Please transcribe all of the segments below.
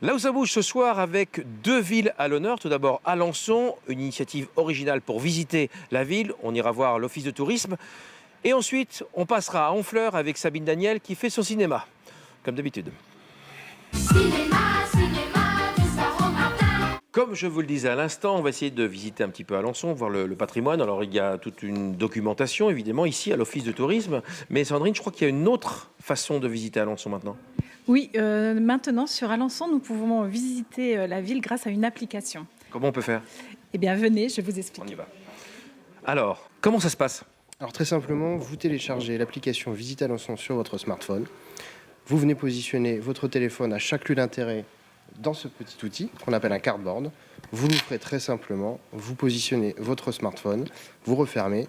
Là où ça bouge ce soir avec deux villes à l'honneur. Tout d'abord Alençon, une initiative originale pour visiter la ville. On ira voir l'office de tourisme. Et ensuite, on passera à Honfleur avec Sabine Daniel qui fait son cinéma, comme d'habitude. Cinéma, cinéma, du soir au matin. Comme je vous le disais à l'instant, on va essayer de visiter un petit peu Alençon, voir le patrimoine. Alors il y a toute une documentation évidemment ici à l'office de tourisme. Mais Sandrine, je crois qu'il y a une autre façon de visiter Alençon maintenant. Oui, maintenant sur Alençon, nous pouvons visiter la ville grâce à une application. Comment on peut faire? Eh bien, venez, je vous explique. On y va. Alors, comment ça se passe? Alors très simplement, vous téléchargez l'application Visite Alençon sur votre smartphone. Vous venez positionner votre téléphone à chaque lieu d'intérêt dans ce petit outil qu'on appelle un cardboard. Vous l'ouvrez très simplement, vous positionnez votre smartphone, vous refermez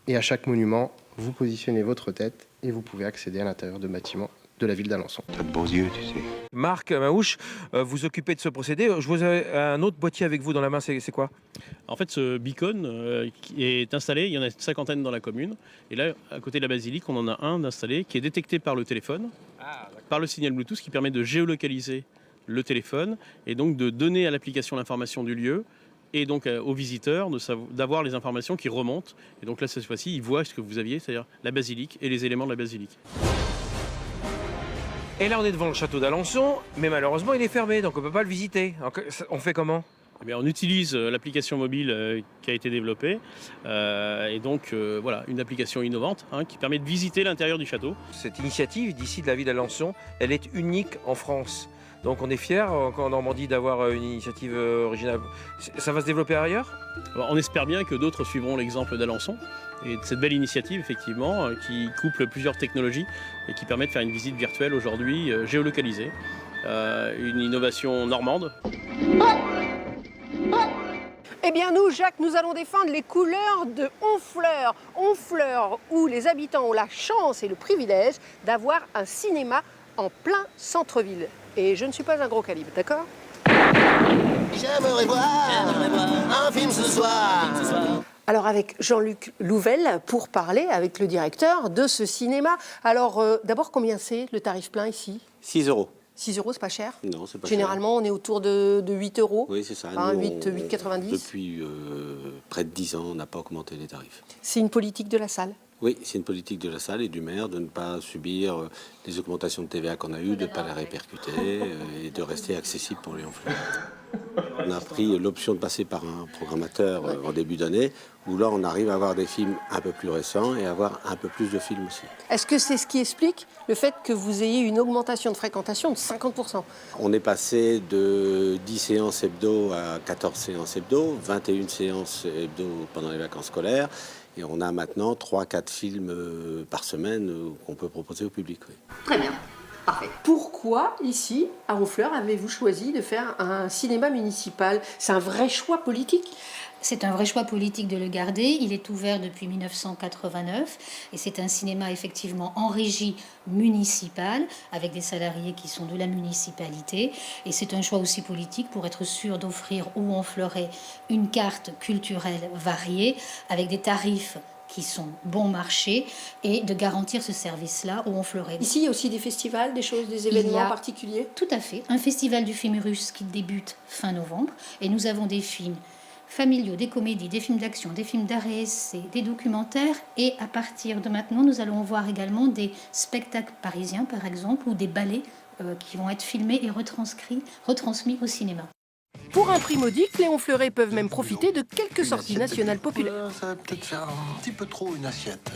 et à chaque monument, vous positionnez votre tête et vous pouvez accéder à l'intérieur de bâtiments de la ville d'Alençon. T'as de beaux yeux, tu sais. Marc Maouche, vous occupez de ce procédé. Je vous ai un autre boîtier avec vous dans la main, c'est quoi? En fait, ce beacon qui est installé, il y en a une cinquantaine dans la commune. Et là, à côté de la basilique, on en a un installé qui est détecté par le téléphone, par le signal Bluetooth qui permet de géolocaliser le téléphone et donc de donner à l'application l'information du lieu et donc aux visiteurs d'avoir les informations qui remontent. Et donc là, cette fois-ci, ils voient ce que vous aviez, c'est-à-dire la basilique et les éléments de la basilique. Et là, on est devant le château d'Alençon, mais malheureusement, il est fermé, donc on ne peut pas le visiter. Donc, on fait comment? Eh bien, on utilise l'application mobile qui a été développée et donc voilà, une application innovante qui permet de visiter l'intérieur du château. Cette initiative d'ici de la ville d'Alençon, elle est unique en France. Donc on est fiers en Normandie d'avoir une initiative originale. Ça va se développer ailleurs? Alors, on espère bien que d'autres suivront l'exemple d'Alençon et de cette belle initiative effectivement qui couple plusieurs technologies et qui permet de faire une visite virtuelle aujourd'hui géolocalisée. Une innovation normande. Eh bien nous, Jacques, nous allons défendre les couleurs de Honfleur. Honfleur où les habitants ont la chance et le privilège d'avoir un cinéma en plein centre-ville. Et je ne suis pas un gros calibre, d'accord? J'aimerais voir un film ce soir. Alors avec Jean-Luc Louvel pour parler avec le directeur de ce cinéma. Alors d'abord, combien c'est le tarif plein ici? 6 euros. 6 euros, c'est pas cher? Non, c'est pas Généralement, on est autour de 8 euros. cher. Oui, c'est ça. Hein, Nous, 8,90. Depuis près de 10 ans, on n'a pas augmenté les tarifs. C'est une politique de la salle. Oui, c'est une politique de la salle et du maire de ne pas subir les augmentations de TVA qu'on a eues, de ne pas les répercuter et de rester accessible pour les enfants. On a pris l'option de passer par un programmateur en début d'année, où là on arrive à avoir des films un peu plus récents et à avoir un peu plus de films aussi. Est-ce que c'est ce qui explique le fait que vous ayez une augmentation de fréquentation de 50%? On est passé de 10 séances hebdo à 14 séances hebdo, 21 séances hebdo pendant les vacances scolaires. Et on a maintenant 3-4 films par semaine qu'on peut proposer au public. Oui. Très bien, parfait. Pourquoi, ici, à Honfleur, avez-vous choisi de faire un cinéma municipal? C'est un vrai choix politique? C'est un vrai choix politique de le garder. Il est ouvert depuis 1989 et c'est un cinéma effectivement en régie municipale avec des salariés qui sont de la municipalité. Et c'est un choix aussi politique pour être sûr d'offrir aux Honfleurais une carte culturelle variée avec des tarifs qui sont bon marché et de garantir ce service-là aux Honfleurais. Ici, il y a aussi des festivals, des choses, des événements particuliers? Tout à fait. Un festival du film russe qui débute fin novembre et nous avons des films familiaux, des comédies, des films d'action, des films d'art et essai, des documentaires. Et à partir de maintenant, nous allons voir également des spectacles parisiens, par exemple, ou des ballets qui vont être filmés et retransmis au cinéma. Pour un prix modique, les Honfleurais peuvent même profiter de quelques sorties nationales populaires. Ça va peut-être faire un petit peu trop une assiette.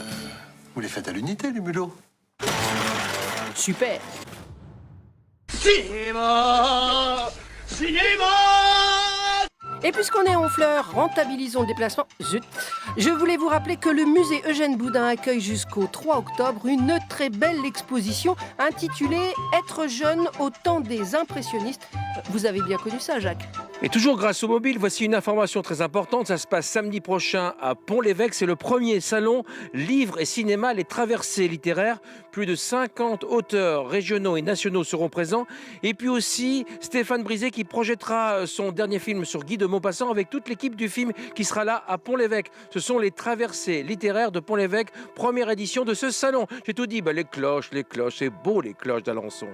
Vous les faites à l'unité, les mulots? Super! Cinéma! Cinéma! Et puisqu'on est à Honfleur, rentabilisons le déplacement. Zut. Je voulais vous rappeler que le musée Eugène Boudin accueille jusqu'au 3 octobre une très belle exposition intitulée « Être jeune au temps des impressionnistes ». Vous avez bien connu ça, Jacques? Et toujours grâce au mobile, voici une information très importante. Ça se passe samedi prochain à Pont-l'Évêque. C'est le premier salon livres et cinéma, les traversées littéraires. Plus de 50 auteurs régionaux et nationaux seront présents. Et puis aussi Stéphane Brisé qui projettera son dernier film sur Guy de Maupassant avec toute l'équipe du film qui sera là à Pont-l'Évêque. Ce sont les traversées littéraires de Pont-l'Évêque, première édition de ce salon. J'ai tout dit, les cloches, c'est beau les cloches d'Alençon.